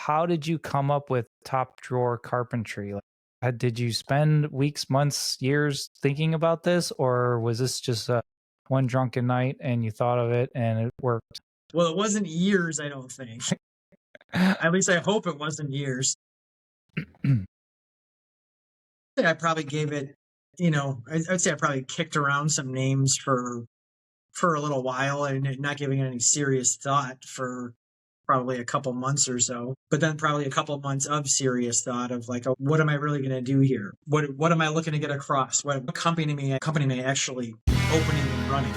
how did you come up with top drawer carpentry? Like, did you spend weeks, months, years thinking about this, or was this just one drunken night and you thought of it and it worked? Well, it wasn't years, I don't think. At least I hope it wasn't years. I probably gave it, I'd say I probably kicked around some names for a little while and not giving it any serious thought for probably a couple months or so. But then probably a couple months of serious thought of like, oh, what am I really going to do here? What am I looking to get across? What company may actually opening and running?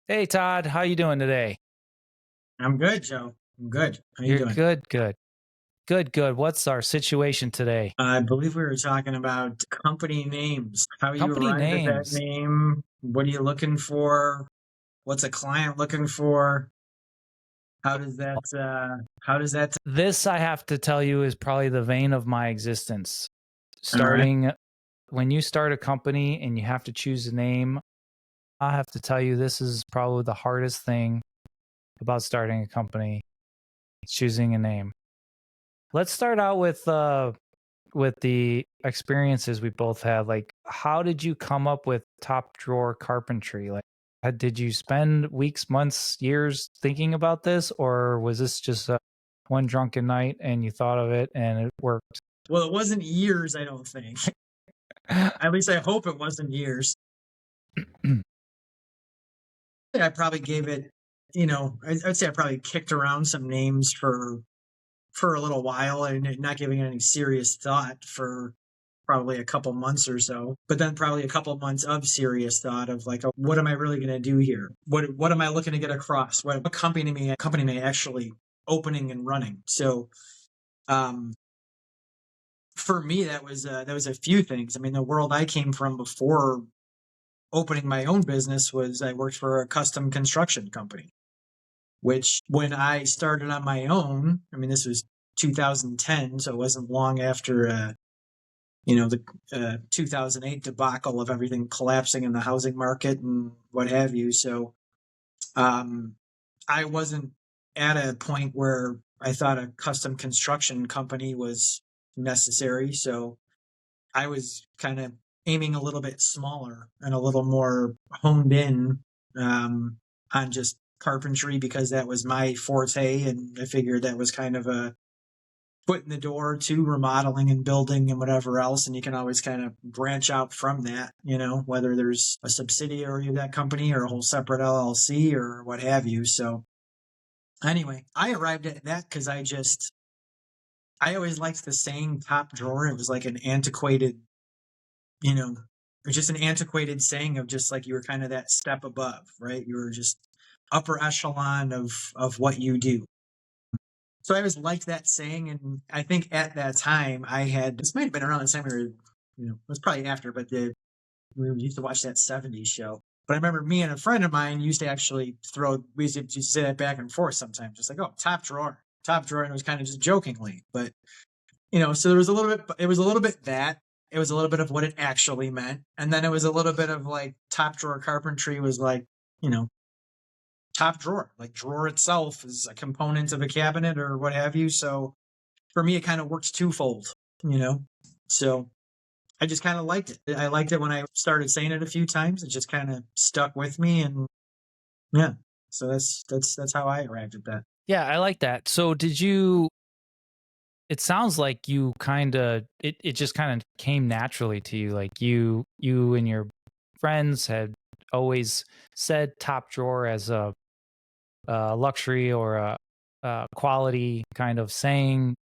Hey Todd, how you doing today? I'm good, Joe. I'm good. How you You're doing? good, good. Good, good. What's our situation today? I believe we were talking about company names. How you Company arrived at that names. name? What are you looking for? What's a client looking for? How does that how does that This, I have to tell you, is probably the vein of my existence. all right. Starting when you start a company and you have to choose a name, I have to tell you, this is probably the hardest thing about starting a company, choosing a name. Let's start out with the experiences we both had. Like, how did you come up with top drawer carpentry? Like, did you spend weeks, months, years thinking about this, or was this just one drunken night and you thought of it and it worked? Well, it wasn't years, I don't think. At least I hope it wasn't years. I probably gave it, I'd say I probably kicked around some names for a little while and not giving it any serious thought for probably a couple months or so. But then probably a couple months of serious thought of like, oh, what am I really going to do here? What am I looking to get across? What company may actually opening and running? So, um, for me, that was a few things. I mean, the world I came from before opening my own business was I worked for a custom construction company, which when I started on my own, I mean, this was 2010, so it wasn't long after, the 2008 debacle of everything collapsing in the housing market and what have you. So um, I wasn't at a point where I thought a custom construction company was necessary. So I was kind of aiming a little bit smaller and a little more honed in on just carpentry because that was my forte. And I figured that was kind of a foot in the door to remodeling and building and whatever else. And you can always kind of branch out from that, whether there's a subsidiary of that company or a whole separate LLC or what have you. So anyway, I arrived at that because I always liked the saying top drawer. It was like an antiquated, you know, it's just an antiquated saying of just like you were kind of that step above, right? You were just upper echelon of what you do. So I always liked that saying, and I think at that time I had this might have been around the time we were, it was probably after, but we used to watch that '70s show. But I remember me and a friend of mine used to actually we used to say that back and forth sometimes, just like, oh, top drawer, and it was kind of just jokingly, but so there was a little bit. It was a little bit that. It was a little bit of what it actually meant, and then it was a little bit of like top drawer carpentry was like, you know, top drawer. Like drawer itself is a component of a cabinet or what have you. So for me, it kind of works twofold, you know. So I just kind of liked it. I liked it when I started saying it a few times. It just kind of stuck with me, and yeah. So that's how I arrived at that. Yeah, I like that. So did you it sounds like you it just kind of came naturally to you. Like you and your friends had always said top drawer as a luxury or a quality kind of saying.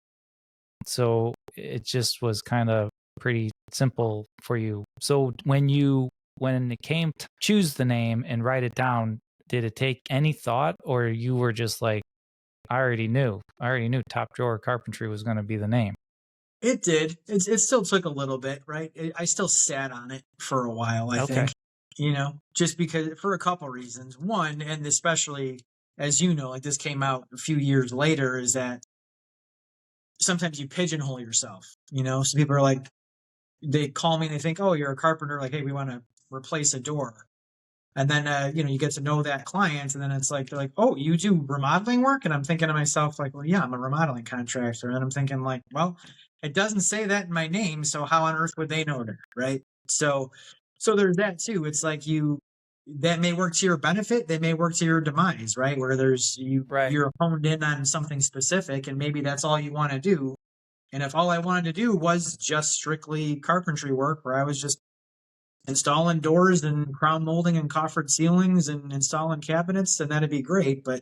So it just was kind of pretty simple for you. So when it came to choose the name and write it down, did it take any thought, or you were just like, I already knew. I already knew top drawer carpentry was going to be the name. It did. It still took a little bit, right? I still sat on it for a while, I Okay. think, just because for a couple reasons. One, and especially as you know, like this came out a few years later, is that sometimes you pigeonhole yourself, So people are like, they call me and they think, oh, you're a carpenter. Like, hey, we want to replace a door. And then, you get to know that client, and then it's like, they're like, oh, you do remodeling work? And I'm thinking to myself, like, well, yeah, I'm a remodeling contractor. And I'm thinking, like, well, it doesn't say that in my name. So how on earth would they know that? Right. So there's that too. It's like that may work to your benefit. They may work to your demise, right? Where Right. you're honed in on something specific, and maybe that's all you want to do. And if all I wanted to do was just strictly carpentry work, where I was just installing doors and crown molding and coffered ceilings and installing cabinets, then that'd be great. But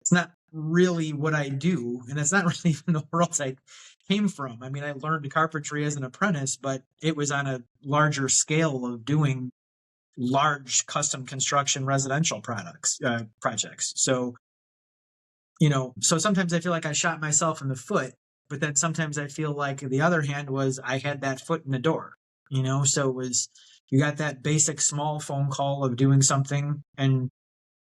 it's not really what I do. And it's not really even the world I came from. I mean, I learned carpentry as an apprentice, but it was on a larger scale of doing large custom construction residential projects. So sometimes I feel like I shot myself in the foot, but then sometimes I feel like the other hand was I had that foot in the door, so it was, you got that basic small phone call of doing something, and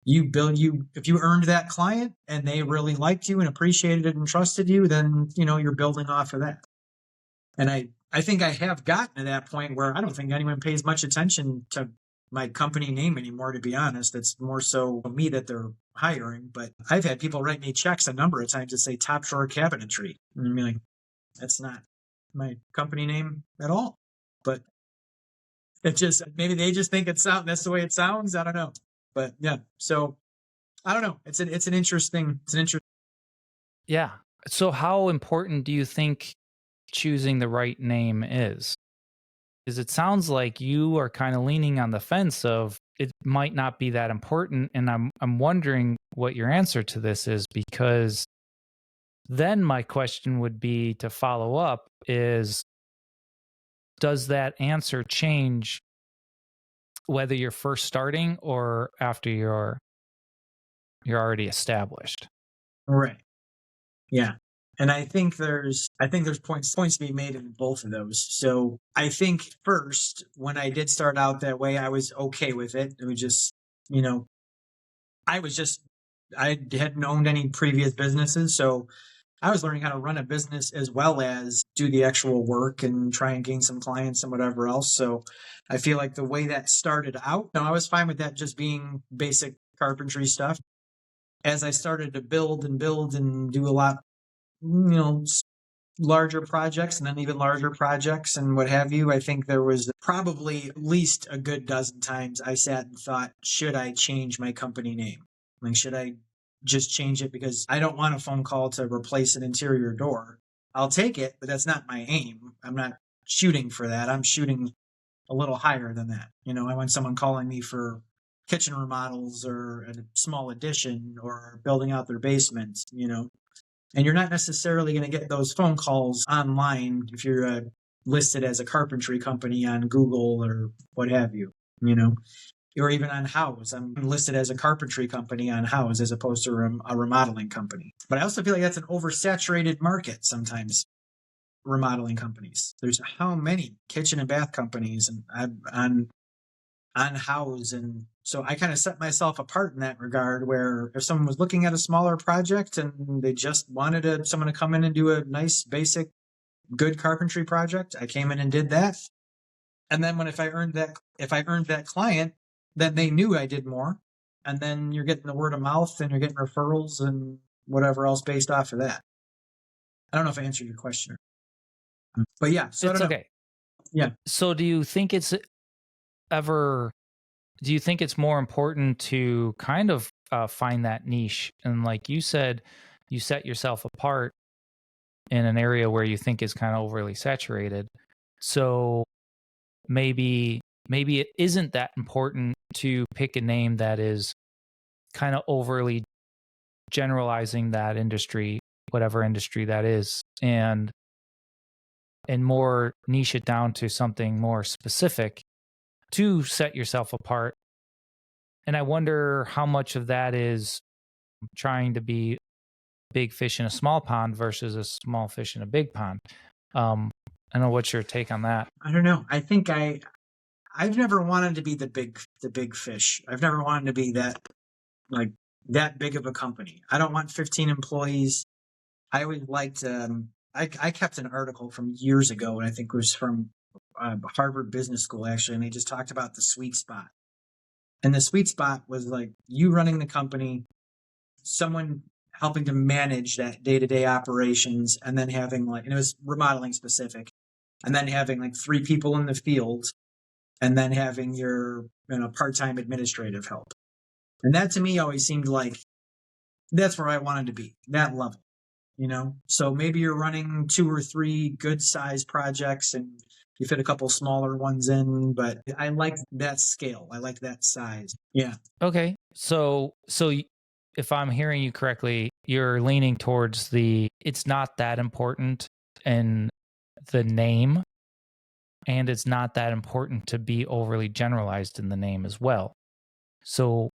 if you earned that client and they really liked you and appreciated it and trusted you, then, you're building off of that. And I think I have gotten to that point where I don't think anyone pays much attention to my company name anymore, to be honest. It's more so me that they're hiring. But I've had people write me checks a number of times that say top drawer cabinetry. And I'm like, that's not my company name at all. But maybe they just think that's the way it sounds. I don't know. But yeah, so I don't know. It's an interesting. Yeah. So how important do you think choosing the right name is? Because it sounds like you are kind of leaning on the fence of it might not be that important, and I'm wondering what your answer to this is, because then my question would be to follow up is, does that answer change whether you're first starting or after you're already established? Right. Yeah. And I think there's points to be made in both of those. So I think first, when I did start out that way, I was okay with it. It was just, you know, I was just I hadn't owned any previous businesses, so I was learning how to run a business as well as do the actual work and try and gain some clients and whatever else. So I feel like the way that started out, no, I was fine with that just being basic carpentry stuff. As I started to build and do a lot, larger projects and then even larger projects and what have you, I think there was probably at least a good dozen times I sat and thought, should I change my company name? Like, should I just change it because I don't want a phone call to replace an interior door? I'll take it, but that's not my aim. I'm not shooting for that. I'm shooting a little higher than that. I want someone calling me for kitchen remodels or a small addition or building out their basement, and you're not necessarily going to get those phone calls online if you're listed as a carpentry company on Google or what have you, you know, or even on House. I'm listed as a carpentry company on House as opposed to a remodeling company. But I also feel like that's an oversaturated market sometimes. Remodeling companies. There's how many kitchen and bath companies on House, and so I kind of set myself apart in that regard, where if someone was looking at a smaller project and they just wanted someone to come in and do a nice basic good carpentry project, I came in and did that. And then if I earned that client, then they knew I did more, and then you're getting the word of mouth and you're getting referrals and whatever else based off of that. I don't know if I answered your question, but yeah, so I It's don't know. okay. Yeah. So ever do you think it's more important to kind of find that niche, and like you said, you set yourself apart in an area where you think is kind of overly saturated? So maybe it isn't that important to pick a name that is kind of overly generalizing that industry, whatever industry that is, and more niche it down to something more specific to set yourself apart. And I wonder how much of that is trying to be big fish in a small pond versus a small fish in a big pond. I don't know, what's your take on that? I don't know. I think I've never wanted to be the big fish. I've never wanted to be like that big of a company. I don't want 15 employees. I always liked. I kept an article from years ago, and I think it was from Harvard Business School actually, and they just talked about the sweet spot. And the sweet spot was like you running the company, someone helping to manage that day to day operations, and then having like, and it was remodeling specific, and then having like 3 people in the field, and then having your part time administrative help. And that to me always seemed like that's where I wanted to be, that level. So maybe you're running 2 or 3 good sized projects and you fit a couple smaller ones in, but I like that scale. I like that size. Yeah. Okay. If I'm hearing you correctly, you're leaning towards it's not that important in the name, and it's not that important to be overly generalized in the name as well. So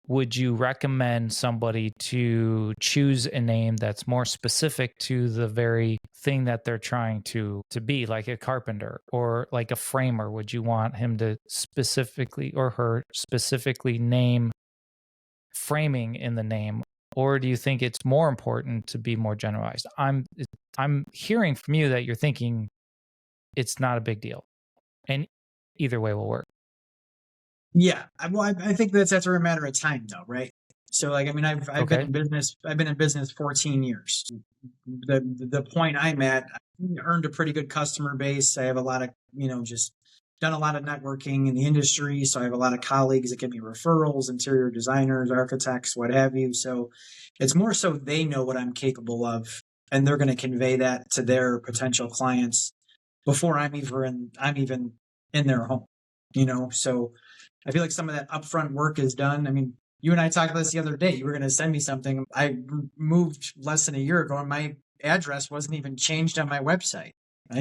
would you recommend somebody to choose a name that's more specific to the very thing that they're trying to be, like a carpenter or like a framer? Would you want him to specifically, or her specifically, name framing in the name? Or do you think it's more important to be more generalized? I'm hearing from you that you're thinking it's not a big deal, and either way will work. Yeah. I think that's a matter of time though, right? So like, I mean, I've been Okay. in business. I've been in business 14 years. The point I'm at, I earned a pretty good customer base. I have a lot of, just done a lot of networking in the industry. So I have a lot of colleagues that give me referrals, interior designers, architects, what have you. So it's more so they know what I'm capable of, and they're going to convey that to their potential clients before I'm even in their home. So I feel like some of that upfront work is done. I mean, you and I talked about this the other day. You were going to send me something. I moved less than a year ago, and my address wasn't even changed on my website. I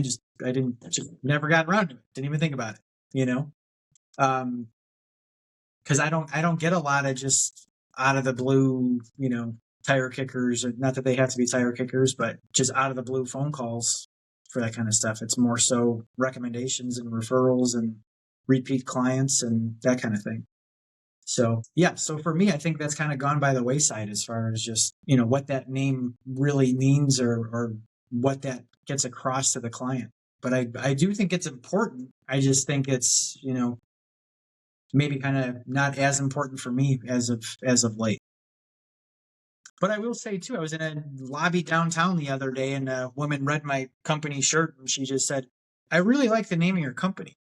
didn't, just never got around to it. Didn't even think about it, you know? Cause I don't get a lot of just out of the blue, tire kickers. Not that they have to be tire kickers, but just out of the blue phone calls for that kind of stuff. It's more so recommendations and referrals and repeat clients and that kind of thing. So yeah, so for me, I think that's kind of gone by the wayside as far as just, what that name really means, or what that gets across to the client. But I do think it's important. I just think it's, maybe kind of not as important for me as of late. But I will say too, I was in a lobby downtown the other day, and a woman read my company shirt, and she just said, "I really like the name of your company."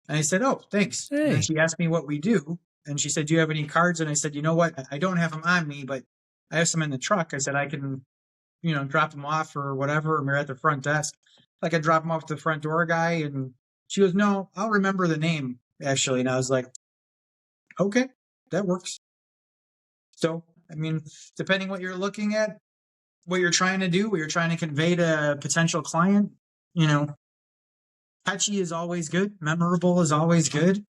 And I said, "Oh, thanks." And then Hey. she asked me what we do. And she said, "Do you have any cards?" And I said, "You know what? I don't have them on me, but I have some in the truck." I said, "I can, drop them off or whatever. And we're at the front desk. I could drop them off to the front door guy." And she goes, "No, I'll remember the name, actually." And I was like, "Okay, that works." So, I mean, depending what you're looking at, what you're trying to do, what you're trying to convey to a potential client, you know, catchy is always good. Memorable is always good.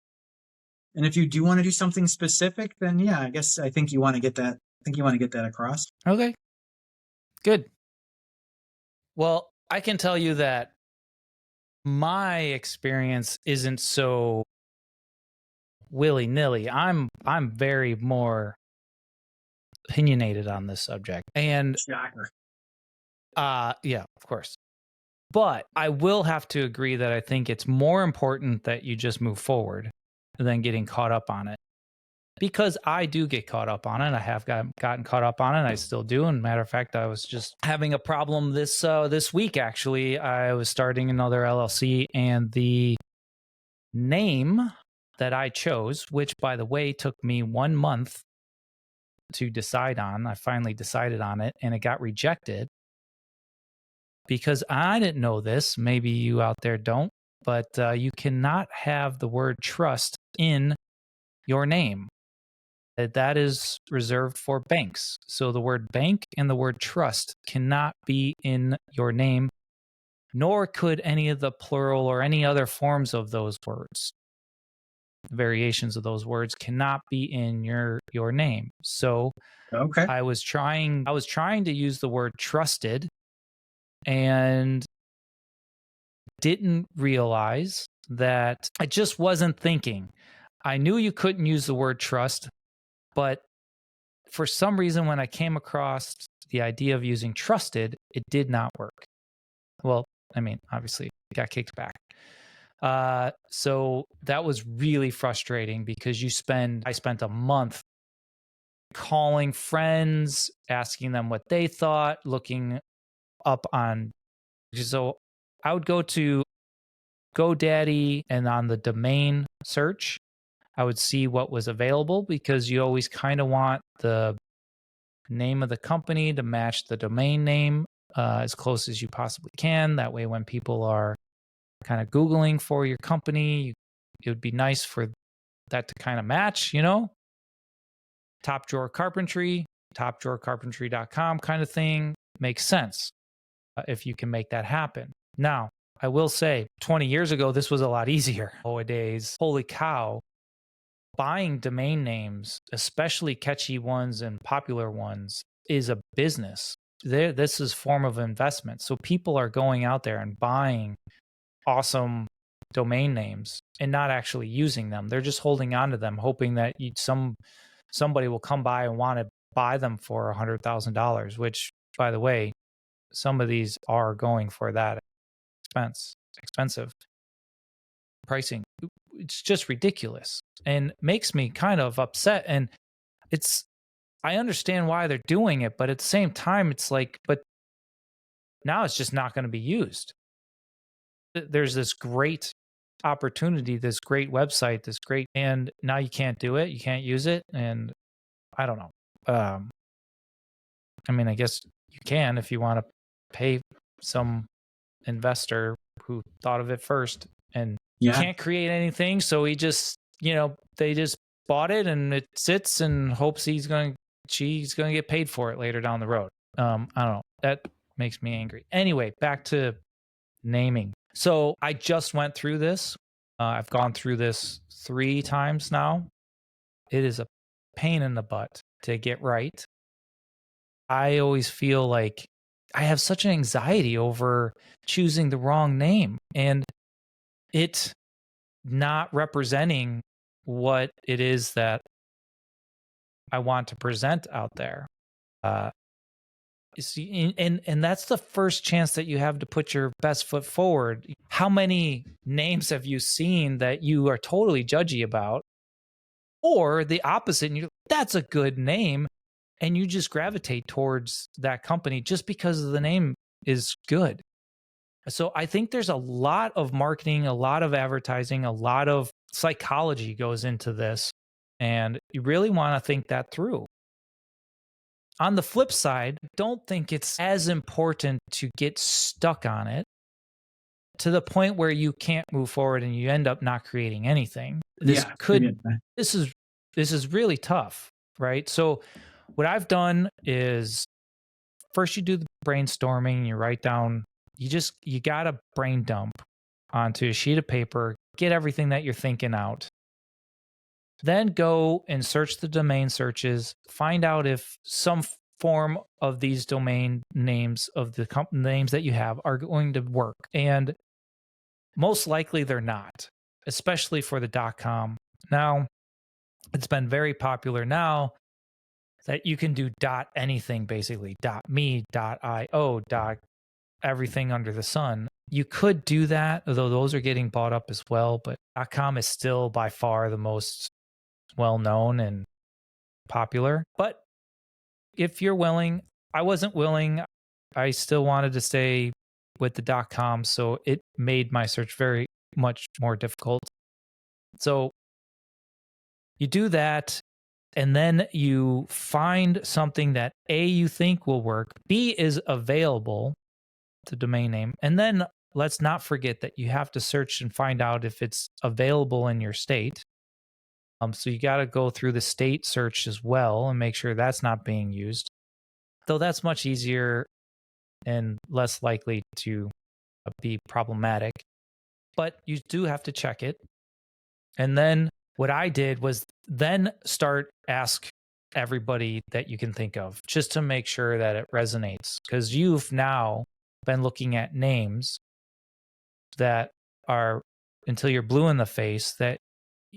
And if you do want to do something specific, then yeah, I think you want to get that. I think you want to get that across. Okay. Good. Well, I can tell you that my experience isn't so willy-nilly. I'm very more opinionated on this subject. And Shocker. yeah, of course. But I will have to agree that I think it's more important that you just move forward than getting caught up on it. Because I do get caught up on it. I have gotten caught up on it. I still do. And matter of fact, I was just having a problem this week. Actually, I was starting another LLC, and the name that I chose, which by the way took me 1 month to decide on, I finally decided on it, and it got rejected because I didn't know this. Maybe you out there don't, but you cannot have the word trust in your name. That is reserved for banks. So the word bank and the word trust cannot be in your name, nor could any of the plural or any other forms of those words. Variations of those words cannot be in your name. So Okay. I was trying to use the word trusted, and didn't realize that I just wasn't thinking. I knew you couldn't use the word trust, but for some reason, when I came across the idea of using trusted, it did not work. Well, I mean, obviously, it got kicked back. So that was really frustrating because I spent a month calling friends, asking them what they thought, looking up on, so I would go to GoDaddy and on the domain search, I would see what was available because you always kind of want the name of the company to match the domain name as close as you possibly can. That way, when people are kind of Googling for your company, it would be nice for that to kind of match, top drawer carpentry, topdrawercarpentry.com kind of thing makes sense if you can make that happen. Now, I will say 20 years ago, this was a lot easier. Nowadays, holy cow, buying domain names, especially catchy ones and popular ones, is a business. This is form of investment. So people are going out there and buying awesome domain names and not actually using them. They're just holding on to them, hoping that somebody will come by and want to buy them for $100,000. Which, by the way, some of these are going for that expensive pricing. It's just ridiculous and makes me kind of upset. And it's I understand why they're doing it, but at the same time, it's like, but now it's just not going to be used. There's this great opportunity, this great website, and now you can't do it. You can't use it. And I don't know. I mean, I guess you can if you want to pay some investor who thought of it first, and you Yeah. can't create anything. So he just, they just bought it and it sits and hopes she's going to get paid for it later down the road. I don't know. That makes me angry. Anyway, back to naming. So I just went through this. I've gone through this 3 times now. It is a pain in the butt to get right. I always feel like I have such an anxiety over choosing the wrong name and it not representing what it is that I want to present out there. You see, and that's the first chance that you have to put your best foot forward. How many names have you seen that you are totally judgy about, or the opposite? And that's a good name, and you just gravitate towards that company just because the name is good. So I think there's a lot of marketing, a lot of advertising, a lot of psychology goes into this, and you really want to think that through. On the flip side, don't think it's as important to get stuck on it to the point where you can't move forward and you end up not creating anything. Yeah. This is really tough, right? So what I've done is first you do the brainstorming, you write down, you got to brain dump onto a sheet of paper, get everything that you're thinking out. Then go and search the domain searches, find out if some form of these domain names of the names that you have are going to work. And most likely they're not, especially for the .com. Now, it's been very popular now that you can do .anything basically, .me, .io, everything under the sun. You could do that, although those are getting bought up as well, but .com is still by far the most well-known and popular. But if you're willing, I wasn't willing. I still wanted to stay with the .com, so it made my search very much more difficult. So you do that, and then you find something that A, you think will work, B, is available, the domain name, and then let's not forget that you have to search and find out if it's available in your state. So you got to go through the state search as well and make sure that's not being used. Though that's much easier and less likely to be problematic. But you do have to check it. And then what I did was then ask everybody that you can think of just to make sure that it resonates. Because you've now been looking at names that are, until you're blue in the face, that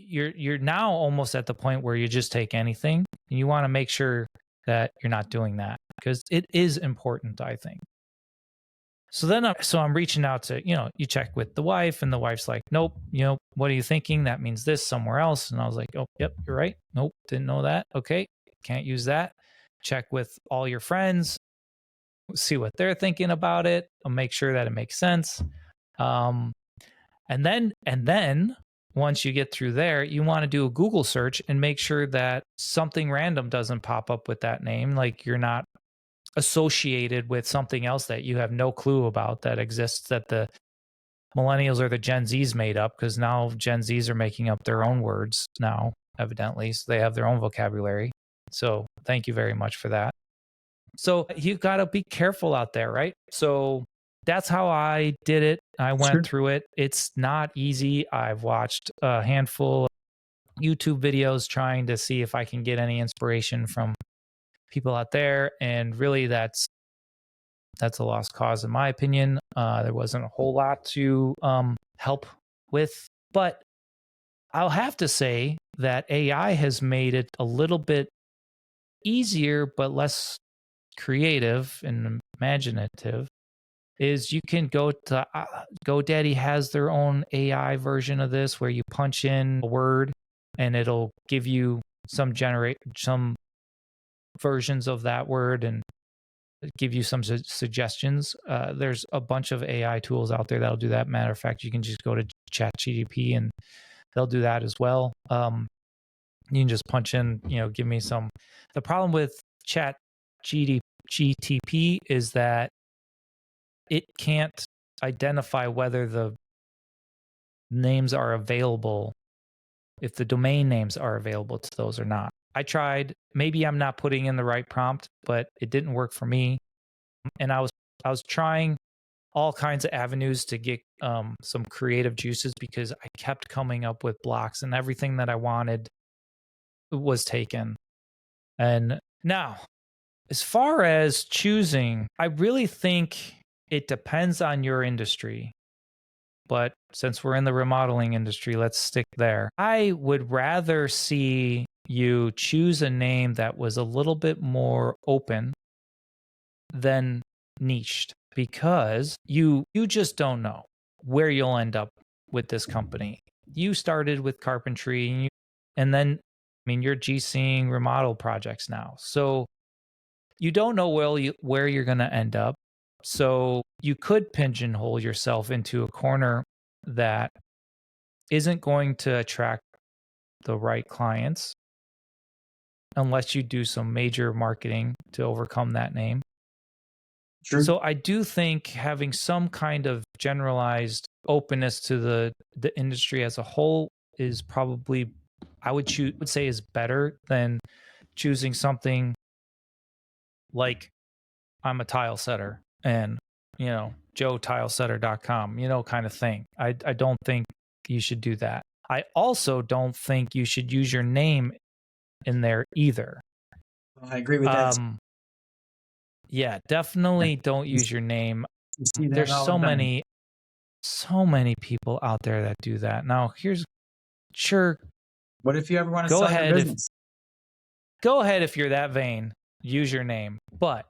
you're now almost at the point where you just take anything, and you want to make sure that you're not doing that because it is important, I think. So then, I'm reaching out to, you check with the wife, and the wife's like, nope, what are you thinking? That means this somewhere else. And I was like, oh, yep, you're right. Nope, didn't know that. Okay, can't use that. Check with all your friends, see what they're thinking about it, and make sure that it makes sense. Um, and then once you get through there, you want to do a Google search and make sure that something random doesn't pop up with that name. Like you're not associated with something else that you have no clue about that exists, that the millennials or the Gen Zs made up, because now Gen Zs are making up their own words now, evidently. So they have their own vocabulary. So thank you very much for that. So you got to be careful out there, right? So that's how I did it. I went through it. It's not easy. I've watched a handful of YouTube videos trying to see if I can get any inspiration from people out there. And really, that's a lost cause, in my opinion. There wasn't a whole lot to help with. But I'll have to say that AI has made it a little bit easier, but less creative and imaginative. Is you can go to GoDaddy has their own AI version of this, where you punch in a word and it'll give you some versions of that word and give you some suggestions. There's a bunch of AI tools out there that'll do that. Matter of fact, you can just go to ChatGPT and they'll do that as well. You can just punch in, give me some. The problem with ChatGPT is that it can't identify whether the names are available, if the domain names are available to those or not. I tried. Maybe I'm not putting in the right prompt, but it didn't work for me. And I was trying all kinds of avenues to get some creative juices, because I kept coming up with blocks, and everything that I wanted was taken. And now, as far as choosing, I really think it depends on your industry. But since we're in the remodeling industry, let's stick there. I would rather see you choose a name that was a little bit more open than niched, because you just don't know where you'll end up with this company. You started with carpentry, and then, you're GCing remodel projects now. So you don't know where you're going to end up. So you could pigeonhole yourself into a corner that isn't going to attract the right clients unless you do some major marketing to overcome that name. True. So I do think having some kind of generalized openness to the industry as a whole is probably, I would say, is better than choosing something like I'm a tile setter and, joetilesetter.com, kind of thing. I don't think you should do that. I also don't think you should use your name in there either. I agree with that. Yeah, definitely don't use your name. You see that There's all so the time. many people out there that do that. Now, What if you ever want to go sell ahead your business? Go ahead if you're that vain, use your name. But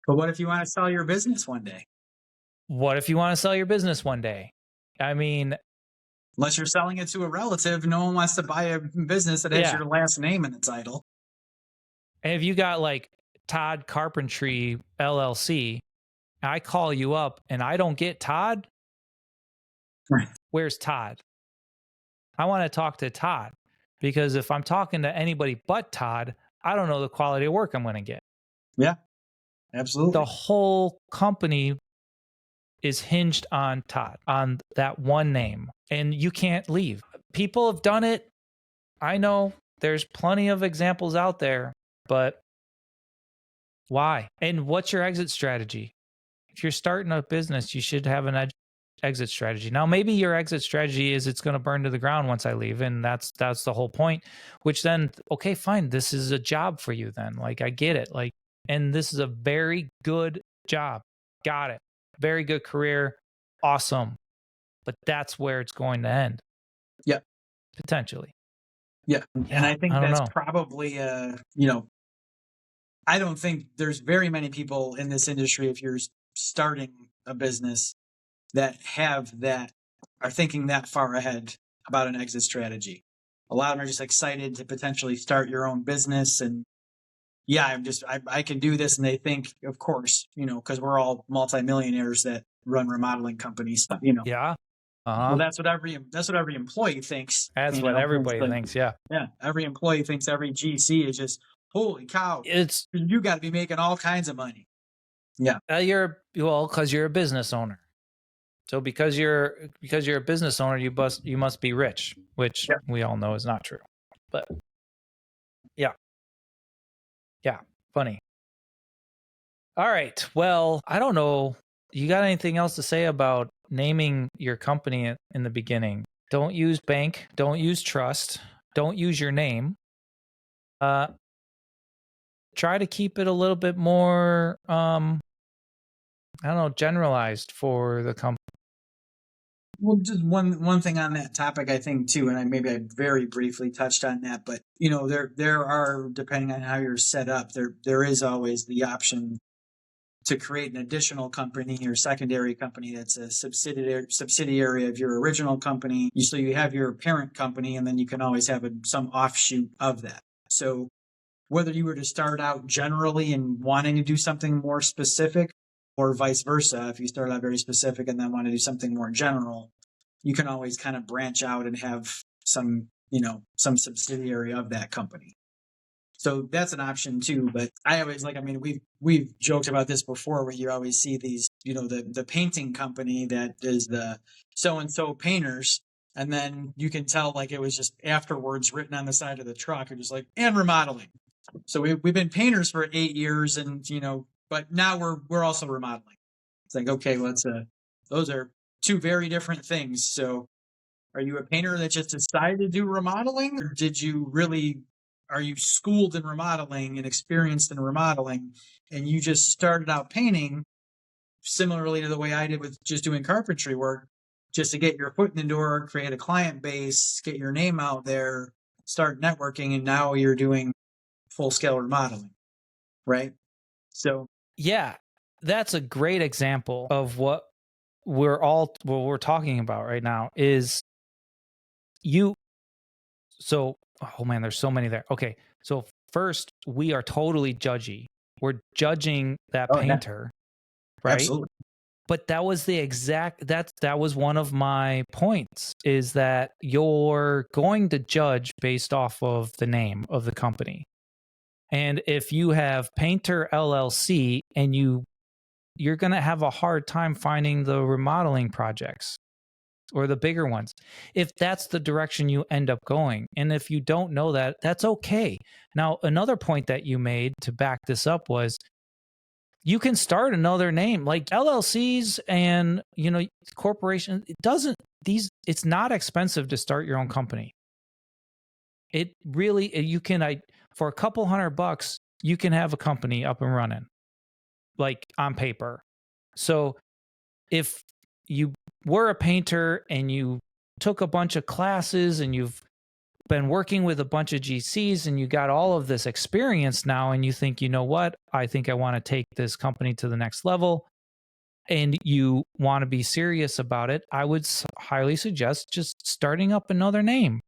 what if you want to sell your business one day? What if you want to sell your business one day? Unless you're selling it to a relative, no one wants to buy a business that has your last name in the title. And if you got like Todd Carpentry LLC, I call you up and I don't get Todd, right. Where's Todd? I want to talk to Todd, because if I'm talking to anybody but Todd, I don't know the quality of work I'm going to get. Yeah, absolutely. The whole company is hinged on Todd, on that one name, and you can't leave. People have done it. I know there's plenty of examples out there, but why? And what's your exit strategy? If you're starting a business, you should have an exit strategy. Now, maybe your exit strategy is it's going to burn to the ground once I leave, and that's the whole point. Which then, okay, fine, this is a job for you then. Like, I get it. Like, and this is a very good job. Got it. Very good career. Awesome. But that's where it's going to end. Yeah. Potentially. Yeah. And I think that's probably, I don't think there's very many people in this industry, if you're starting a business that are thinking that far ahead about an exit strategy. A lot of them are just excited to potentially start your own business. And yeah, I can do this. And they think, of course, because we're all multimillionaires that run remodeling companies, Yeah. Well, Uh-huh. that's what every employee thinks. That's what It's everybody like, thinks. Yeah. yeah, every employee thinks every GC is just, holy cow, It's you got to be making all kinds of money. Yeah. because you're a business owner. So because you're a business owner, you must be rich, which Yeah. we all know is not true. But yeah. Yeah. Funny. All right. Well, I don't know. You got anything else to say about naming your company in the beginning? Don't use bank, don't use trust, don't use your name. Uh Try to keep it a little bit more I don't know, generalized for the company. Well, just one thing on that topic, I think too, and I very briefly touched on that, but there are, depending on how you're set up, there is always the option to create an additional company or secondary company that's a subsidiary of your original company. So you have your parent company, and then you can always have some offshoot of that. So whether you were to start out generally and wanting to do something more specific, or vice versa, if you start out very specific and then want to do something more general, you can always kind of branch out and have some subsidiary of that company. So that's an option too. But I always we've joked about this before, where you always see these, the painting company that is the so and so painters, and then you can tell like it was just afterwards written on the side of the truck, or just like, and remodeling. So we've been painters for 8 years, and but now we're also remodeling. It's like, okay, well, those are two very different things. So are you a painter that just decided to do remodeling, or are you schooled in remodeling and experienced in remodeling, and you just started out painting similarly to the way I did with just doing carpentry work, just to get your foot in the door, create a client base, get your name out there, start networking, and now you're doing full-scale remodeling, right? So Yeah, that's a great example of what we're talking about right now is you so oh man, there's so many there. Okay. So first, we are totally judgy. We're judging that oh yeah, painter, right? absolutely. But that was that was one of my points, is that you're going to judge based off of the name of the company. And if you have Painter LLC and you're going to have a hard time finding the remodeling projects or the bigger ones, if that's the direction you end up going. And if you don't know that, that's okay. Now, another point that you made to back this up was you can start another name like LLCs and, corporations. It's not expensive to start your own company. It really, you can, for a couple $100, you can have a company up and running, like on paper. So if you were a painter and you took a bunch of classes and you've been working with a bunch of GCs and you got all of this experience now, and you think, you know what, I think I want to take this company to the next level, and you want to be serious about it, I would highly suggest just starting up another name.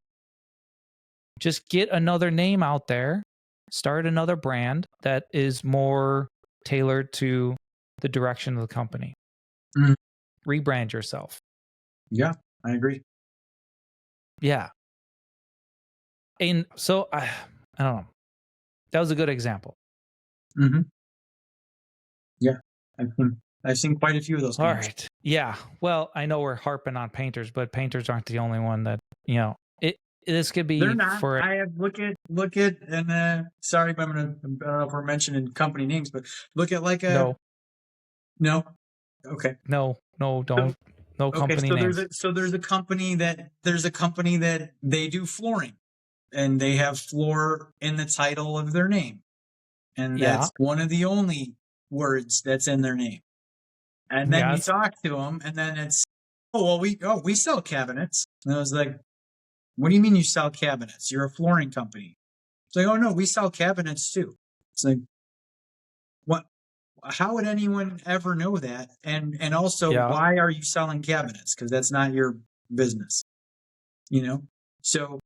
Just get another name out there, start another brand that is more tailored to the direction of the company. Mhm. Rebrand yourself. Yeah, I agree. Yeah. And so I don't know. That was a good example. Mm-hmm. Yeah, I've seen quite a few of those All painters. right. Yeah. Well, I know we're harping on painters, but painters aren't the only one that, this could They're be not. for I have look at and sorry, but I don't know if we're mentioning company names, but look at like a no, no. Okay. no, no, So don't, no okay, company names. there's a company that they do flooring, and they have floor in the title of their name, and Yeah. that's one of the only words that's in their name. And then you Yes. talk to them, and then it's, oh well, we sell cabinets. And I was like, what do you mean you sell cabinets? You're a flooring company. It's like, oh no, we sell cabinets too. It's like, what? how would anyone ever know that? And also, Yeah. why are you selling cabinets? Because that's not your business, you know? So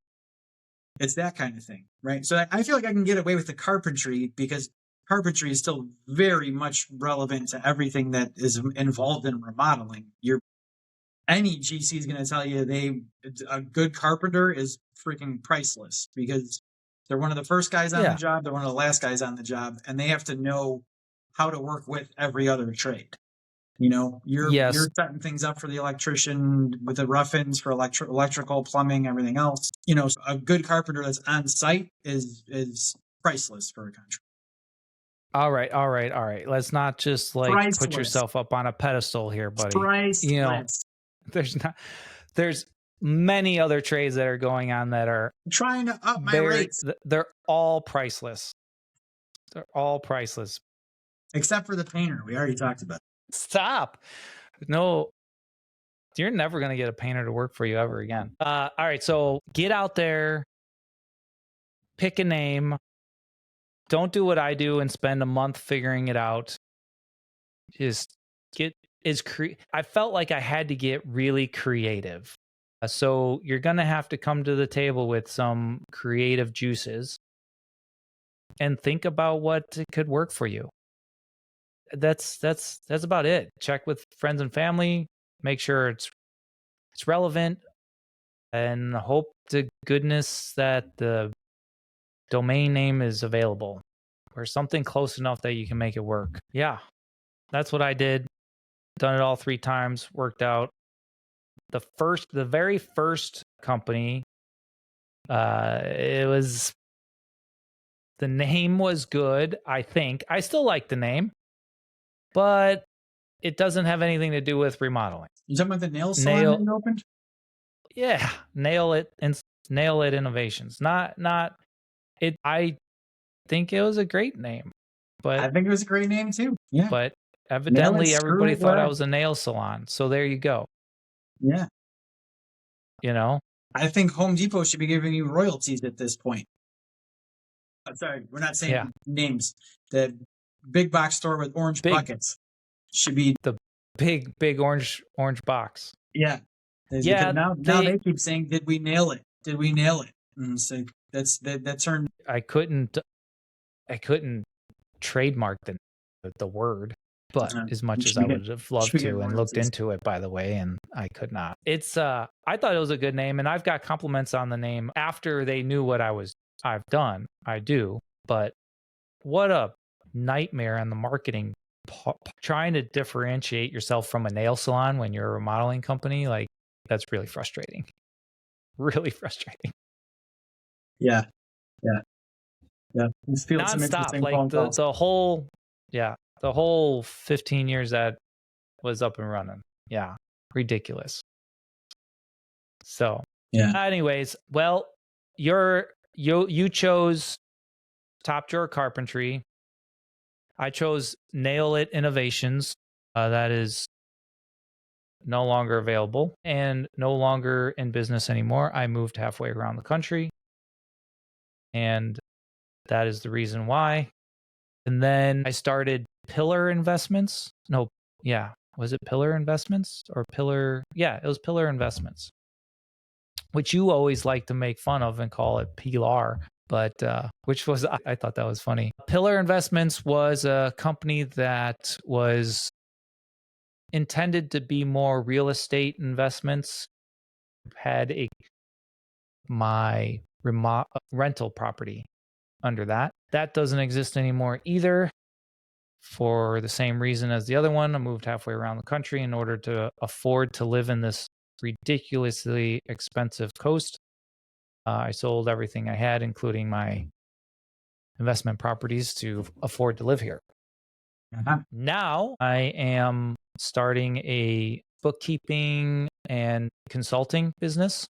it's that kind of thing, right? So I feel like I can get away with the carpentry because carpentry is still very much relevant to everything that is involved in remodeling. Any GC is going to tell you a good carpenter is freaking priceless because they're one of the first guys on the Yeah. job, they're one of the last guys on the job, and they have to know how to work with every other trade. You know, Yes. you're setting things up for the electrician with the rough-ins for electrical, plumbing, everything else. You know, so a good carpenter that's on site is priceless for a country. All right. All right. All right. Let's not just like put Priceless, yourself up on a pedestal here, buddy. You know, priceless. there's not, there's many other trades that are going on that are I'm trying to up my rates, they're all priceless. They're all priceless. except for the painter. We already talked about. Stop. No, you're never going to get a painter to work for you ever again. All right. So get out there, pick a name. Don't do what I do and spend a month figuring it out. Just get I felt like I had to get really creative. So you're going to have to come to the table with some creative juices and think about what could work for you. That's about it. Check with friends and family, make sure it's relevant, and hope to goodness that the domain name is available or something close enough that you can make it work. Yeah, that's what I did. Done it all 3 times, worked out. The very first company, it was the name was good, I think. I still like the name, but it doesn't have anything to do with remodeling. You talking about the nail salon that Nail, you opened? yeah, nail it innovations. Not it. I think it was a great name, I but think it was a great name too. Yeah, but nail it, evidently screw everybody it, thought I whatever. was a nail salon. So there you go. Yeah, You know, I think Home Depot should be giving you royalties at this point. Sorry, we're not yeah, saying names. The big box store with orange big buckets should be. the big orange box. Yeah, because Yeah, now they keep saying, "Did we nail it? Did we nail it?" And so that turned. I couldn't I couldn't trademark the word, but as You much as should I be getting would have you should be loved getting to and looked royalties. into it, by the way, and I could not. It's I thought it was a good name, and I've got compliments on the name after they knew what I've done. I do, but what a nightmare on the marketing trying to differentiate yourself from a nail salon when you're a remodeling company. Like that's really frustrating. Really frustrating. Yeah, yeah, yeah. You feel some Nonstop, interesting like phone calls. the whole 15 years that was up and running. Yeah, ridiculous. So, Yeah, anyways, well, you chose Top Drawer Carpentry. I chose Nail It Innovations. That is no longer available and no longer in business anymore. I moved halfway around the country, and that is the reason why. And then I started Pillar Investments. No, yeah, was it Pillar Investments or Pillar? Yeah, it was Pillar Investments, which you always like to make fun of and call it Pilar, but which was, I thought that was funny. Pillar Investments was a company that was intended to be more real estate investments, had my rental property under that. That doesn't exist anymore either. For the same reason as the other one, I moved halfway around the country in order to afford to live in this ridiculously expensive coast. I sold everything I had, including my investment properties, to afford to live here. uh-huh. Now I am starting a bookkeeping and consulting business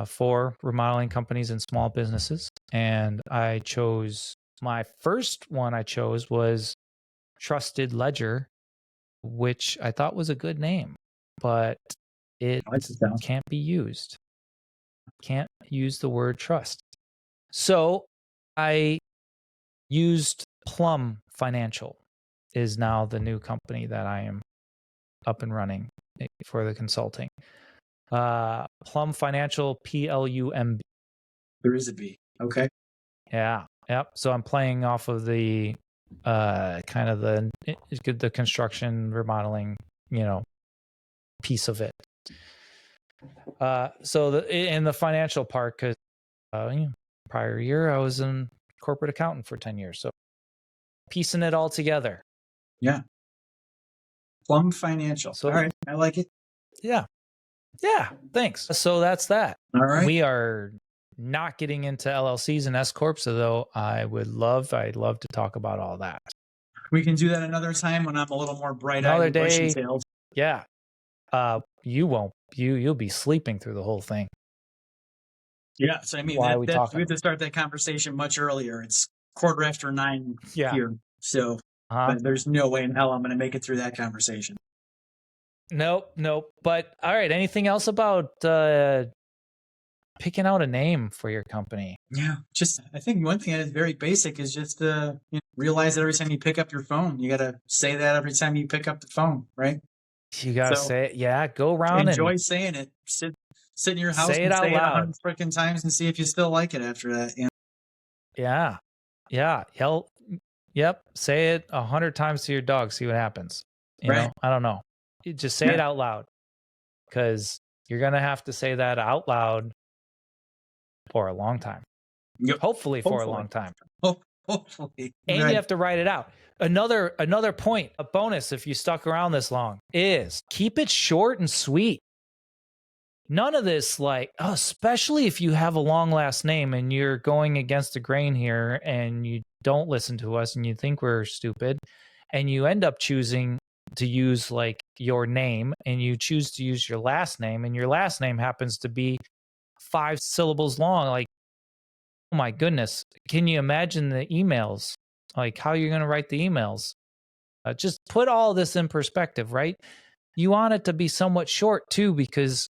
for remodeling companies and small businesses. And my first one I chose was Trusted Ledger, which I thought was a good name, but it I like the sound. can't be used. Can't use the word trust. So I used Plum Financial. is now the new company that I am up and running for the consulting. Plum Financial, PLUMB. There is a B. Okay. Yeah. Yep. So I'm playing off of the kind of the construction remodeling, piece of it. So in the financial part, because prior year I was in corporate accountant for 10 years, so piecing it all together. Yeah. Plum Financial. So all right, I like it. Yeah. Thanks. So that's that. All right. We are not getting into LLCs and S corps, though I'd love to talk about all that. We can do that another time when I'm a little more bright-eyed Another and day. bushy-tailed. Yeah. You won't. You'll be sleeping through the whole thing. Yeah. So I mean, Why are we we talking? have to start that conversation much earlier. It's 9:15 here. So, but there's no way in hell I'm going to make it through that conversation. Nope. But all right. Anything else about picking out a name for your company? Yeah. I think one thing that is very basic is just realize that every time you pick up your phone, you got to say that every time you pick up the phone, right? You got to say it. Yeah. Go around enjoy and saying it. Sit in your house say it and out say it loud 100 freaking times and see if you still like it after that. Yeah. Yep. Say it 100 times to your dog. See what happens. You know, I don't know. You just say it out loud, because you're going to have to say that out loud for a long time. Yep. Hopefully for a long time. Hopefully. And you have to write it out. Another point, a bonus if you stuck around this long, is keep it short and sweet. None of this, especially if you have a long last name and you're going against the grain here and you don't listen to us and you think we're stupid and you end up choosing to use your name and you choose to use your last name and your last name happens to be 5 syllables long. Oh my goodness. Can you imagine the emails? How you're going to write the emails? Just put all this in perspective, right? You want it to be somewhat short too, because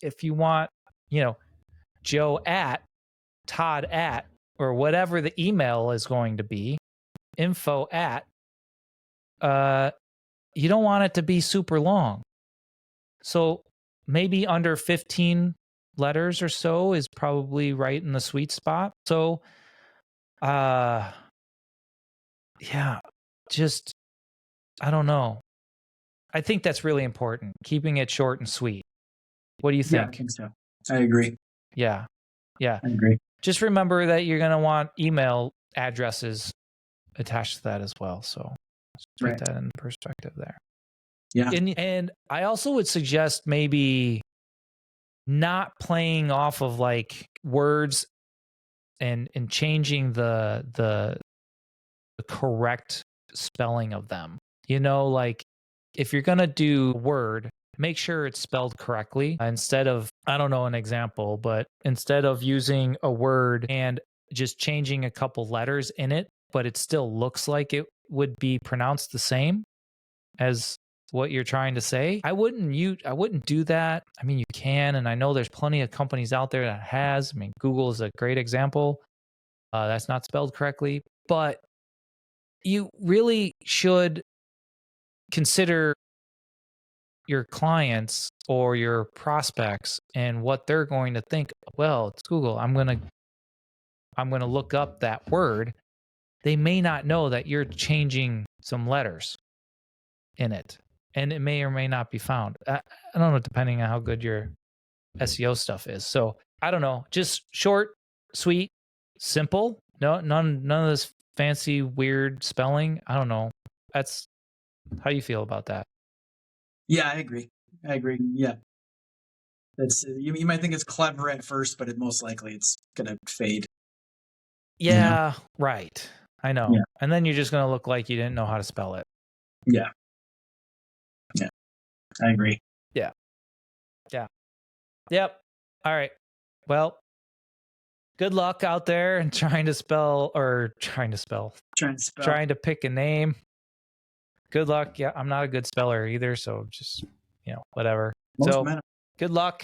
if you want, Joe at, Todd at, or whatever the email is going to be, info at, you don't want it to be super long. So maybe under 15 letters or so is probably right in the sweet spot. So, yeah, just, I don't know. I think that's really important, keeping it short and sweet. What do you think? Yeah, I think so. I agree. Yeah. I agree. Just remember that you're going to want email addresses attached to that as well. So keep that in perspective there. Yeah. And I also would suggest maybe not playing off of words and changing the correct spelling of them. If you're going to do word, make sure it's spelled correctly. Instead of, I don't know an example, but instead of using a word and just changing a couple letters in it, but it still looks like it would be pronounced the same as what you're trying to say, I wouldn't do that. I mean, you can, and I know there's plenty of companies out there that has. I mean, Google is a great example. That's not spelled correctly, but you really should consider your clients or your prospects and what they're going to think. Well, it's Google. I'm going to look up that word. They may not know that you're changing some letters in it, and it may or may not be found. I don't know, depending on how good your SEO stuff is. So I don't know, just short, sweet, simple. No, none of this fancy, weird spelling. I don't know. That's how you feel about that. Yeah, I agree. Yeah. That's you might think it's clever at first, but most likely it's gonna fade. Yeah, right. I know. Yeah. And then you're just gonna look like you didn't know how to spell it. Yeah. I agree. Yeah. Yep. All right. Well, good luck out there and trying to pick a name. Good luck. Yeah, I'm not a good speller either, so just, whatever. Good luck.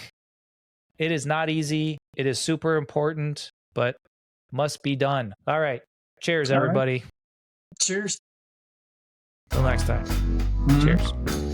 It is not easy. It is super important, but must be done. All right. Cheers, everybody. Cheers. Till next time. Mhm. Cheers.